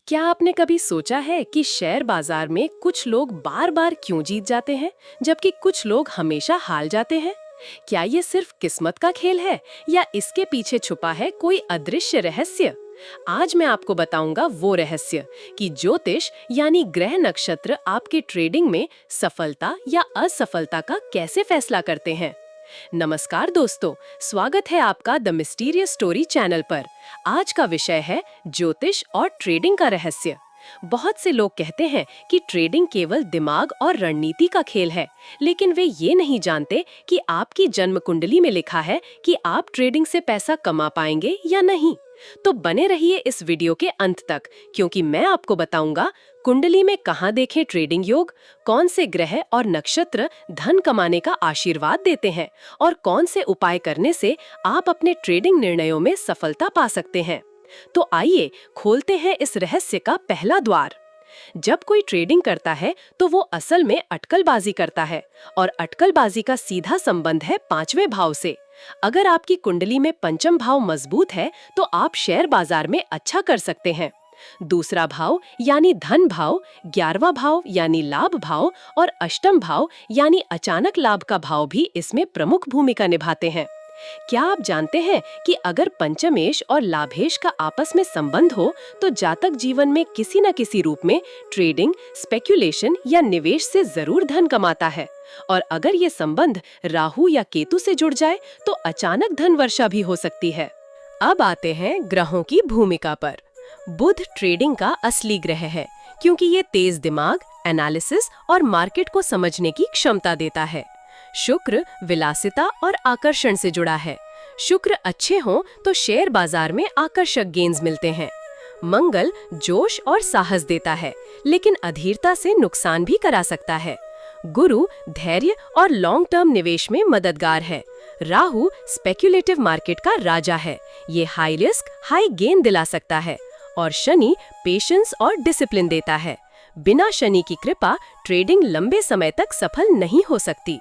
क्या आपने कभी सोचा है कि शेयर बाजार में कुछ लोग बार बार क्यों जीत जाते हैं, जबकि कुछ लोग हमेशा हार जाते हैं? क्या ये सिर्फ किस्मत का खेल है या इसके पीछे छुपा है कोई अदृश्य रहस्य? आज मैं आपको बताऊंगा वो रहस्य कि ज्योतिष यानी ग्रह नक्षत्र आपके ट्रेडिंग में सफलता या असफलता का कैसे फैसला करते हैं। नमस्कार दोस्तों, स्वागत है आपका द मिस्टीरियस स्टोरी चैनल पर। आज का विषय है ज्योतिष और ट्रेडिंग का रहस्य। बहुत से लोग कहते हैं कि ट्रेडिंग केवल दिमाग और रणनीति का खेल है, लेकिन वे ये नहीं जानते कि आपकी जन्म कुंडली में लिखा है कि आप ट्रेडिंग से पैसा कमा पाएंगे या नहीं। तो बने रहिए इस वीडियो के अंत तक, क्योंकि मैं आपको बताऊंगा कुंडली में कहां देखें ट्रेडिंग योग, कौन से ग्रह और नक्षत्र धन कमाने का आशीर्वाद देते हैं और कौन से उपाय करने से आप अपने ट्रेडिंग निर्णयों में सफलता पा सकते हैं। तो आइए खोलते हैं इस रहस्य का पहला द्वार। जब कोई ट्रेडिंग करता है तो वो असल में अटकलबाजी करता है, और अटकलबाजी का सीधा संबंध है पांचवें भाव से। अगर आपकी कुंडली में पंचम भाव मजबूत है तो आप शेयर बाजार में अच्छा कर सकते हैं। दूसरा भाव यानी धन भाव, 11वां भाव यानी लाभ भाव और अष्टम भाव यानी अचानक लाभ का भाव भी इसमें प्रमुख भूमिका निभाते हैं। क्या आप जानते हैं कि अगर पंचमेश और लाभेश का आपस में संबंध हो तो जातक जीवन में किसी न किसी रूप में ट्रेडिंग, स्पेक्यूलेशन या निवेश से जरूर धन कमाता है। और अगर ये संबंध राहु या केतु से जुड़ जाए तो अचानक धन वर्षा भी हो सकती है। अब आते हैं ग्रहों की भूमिका पर। बुध ट्रेडिंग का असली ग्रह है, क्योंकि ये तेज दिमाग, एनालिसिस और मार्केट को समझने की क्षमता देता है। शुक्र विलासिता और आकर्षण से जुड़ा है। शुक्र अच्छे हों तो शेयर बाजार में आकर्षक गेन्स मिलते हैं। मंगल जोश और साहस देता है, लेकिन अधीरता से नुकसान भी करा सकता है। गुरु धैर्य और लॉन्ग टर्म निवेश में मददगार है। राहु स्पेक्युलेटिव मार्केट का राजा है, ये हाई रिस्क हाई गेन दिला सकता है। और शनि पेशेंस और डिसिप्लिन देता है। बिना शनि की कृपा ट्रेडिंग लंबे समय तक सफल नहीं हो सकती।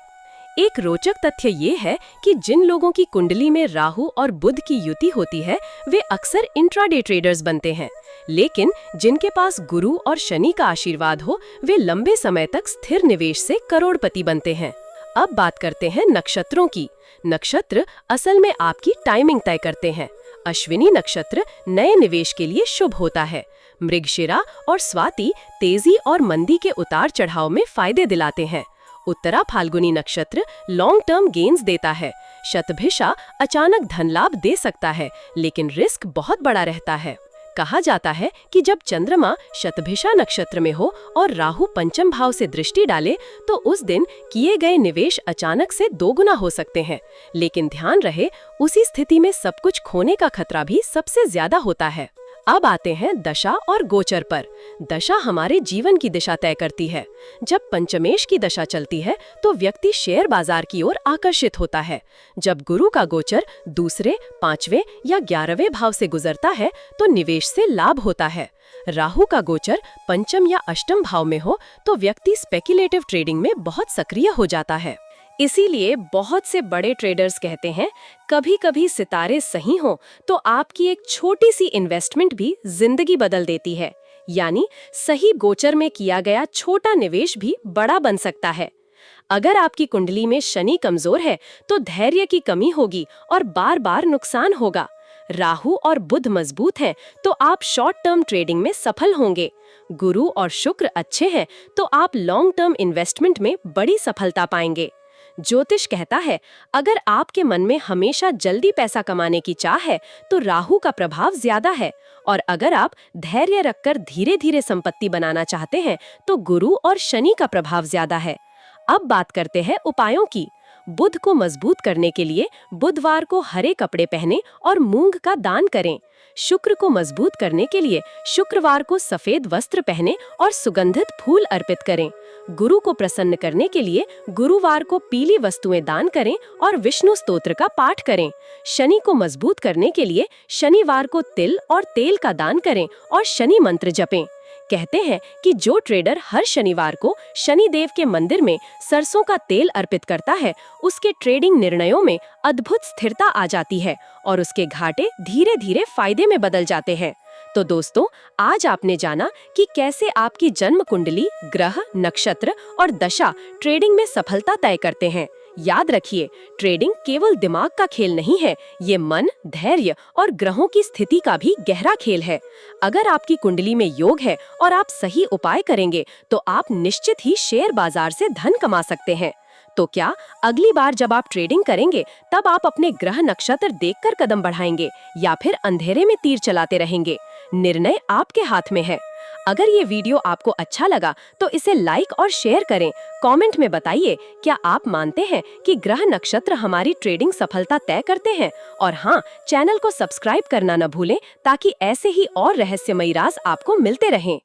एक रोचक तथ्य ये है कि जिन लोगों की कुंडली में राहु और बुध की युति होती है वे अक्सर इंट्राडे ट्रेडर्स बनते हैं, लेकिन जिनके पास गुरु और शनि का आशीर्वाद हो वे लंबे समय तक स्थिर निवेश से करोड़पति बनते हैं। अब बात करते हैं नक्षत्रों की। नक्षत्र असल में आपकी टाइमिंग तय करते हैं। अश्विनी नक्षत्र नए निवेश के लिए शुभ होता है। मृगशिरा और स्वाति तेजी और मंदी के उतार चढ़ाव में फायदे दिलाते हैं। उत्तरा फाल्गुनी नक्षत्र लॉन्ग टर्म गेन्स देता है। शतभिषा अचानक धन लाभ दे सकता है, लेकिन रिस्क बहुत बड़ा रहता है। कहा जाता है कि जब चंद्रमा शतभिषा नक्षत्र में हो और राहु पंचम भाव से दृष्टि डाले तो उस दिन किए गए निवेश अचानक से दोगुना हो सकते हैं। लेकिन ध्यान रहे, उसी स्थिति में सब कुछ खोने का खतरा भी सबसे ज्यादा होता है। अब आते हैं दशा और गोचर पर। दशा हमारे जीवन की दिशा तय करती है। जब पंचमेश की दशा चलती है तो व्यक्ति शेयर बाजार की ओर आकर्षित होता है। जब गुरु का गोचर दूसरे, पांचवें या 11वें भाव से गुजरता है तो निवेश से लाभ होता है। राहु का गोचर पंचम या अष्टम भाव में हो तो व्यक्ति स्पेक्युलेटिव ट्रेडिंग में बहुत सक्रिय हो जाता है। इसीलिए बहुत से बड़े ट्रेडर्स कहते हैं, कभी कभी सितारे सही हो तो आपकी एक छोटी सी इन्वेस्टमेंट भी जिंदगी बदल देती है। यानी सही गोचर में किया गया छोटा निवेश भी बड़ा बन सकता है। अगर आपकी कुंडली में शनि कमजोर है तो धैर्य की कमी होगी और बार बार नुकसान होगा। राहु और बुध मजबूत हैं तो आप शॉर्ट टर्म ट्रेडिंग में सफल होंगे। गुरु और शुक्र अच्छे हैं तो आप लॉन्ग टर्म इन्वेस्टमेंट में बड़ी सफलता पाएंगे। ज्योतिष कहता है, अगर आपके मन में हमेशा जल्दी पैसा कमाने की चाह है तो राहु का प्रभाव ज्यादा है, और अगर आप धैर्य रखकर धीरे धीरे संपत्ति बनाना चाहते हैं तो गुरु और शनि का प्रभाव ज्यादा है। अब बात करते हैं उपायों की। बुध को मजबूत करने के लिए बुधवार को हरे कपड़े पहने और मूंग का दान करें। शुक्र को मजबूत करने के लिए शुक्रवार को सफेद वस्त्र पहने और सुगंधित फूल अर्पित करें। गुरु को प्रसन्न करने के लिए गुरुवार को पीली वस्तुएं दान करें और विष्णु स्तोत्र का पाठ करें। शनि को मजबूत करने के लिए शनिवार को तिल और तेल का दान करें और शनि मंत्र जपें। कहते हैं कि जो ट्रेडर हर शनिवार को शनि देव के मंदिर में सरसों का तेल अर्पित करता है, उसके ट्रेडिंग निर्णयों में अद्भुत स्थिरता आ जाती है और उसके घाटे धीरे धीरे फायदे में बदल जाते हैं। तो दोस्तों, आज आपने जाना कि कैसे आपकी जन्म कुंडली, ग्रह, नक्षत्र और दशा ट्रेडिंग में सफलता तय करते हैं। याद रखिए, ट्रेडिंग केवल दिमाग का खेल नहीं है, ये मन, धैर्य और ग्रहों की स्थिति का भी गहरा खेल है। अगर आपकी कुंडली में योग है और आप सही उपाय करेंगे, तो आप निश्चित ही शेयर बाजार से धन कमा सकते हैं। तो क्या अगली बार जब आप ट्रेडिंग करेंगे, तब आप अपने ग्रह नक्षत्र देखकर कदम बढ़ाएंगे या फिर अंधेरे में तीर चलाते रहेंगे? निर्णय आपके हाथ में है। अगर ये वीडियो आपको अच्छा लगा तो इसे लाइक और शेयर करें। कमेंट में बताइए, क्या आप मानते हैं कि ग्रह नक्षत्र हमारी ट्रेडिंग सफलता तय करते हैं? और हाँ, चैनल को सब्सक्राइब करना न भूलें, ताकि ऐसे ही और रहस्यमयी राज आपको मिलते रहें।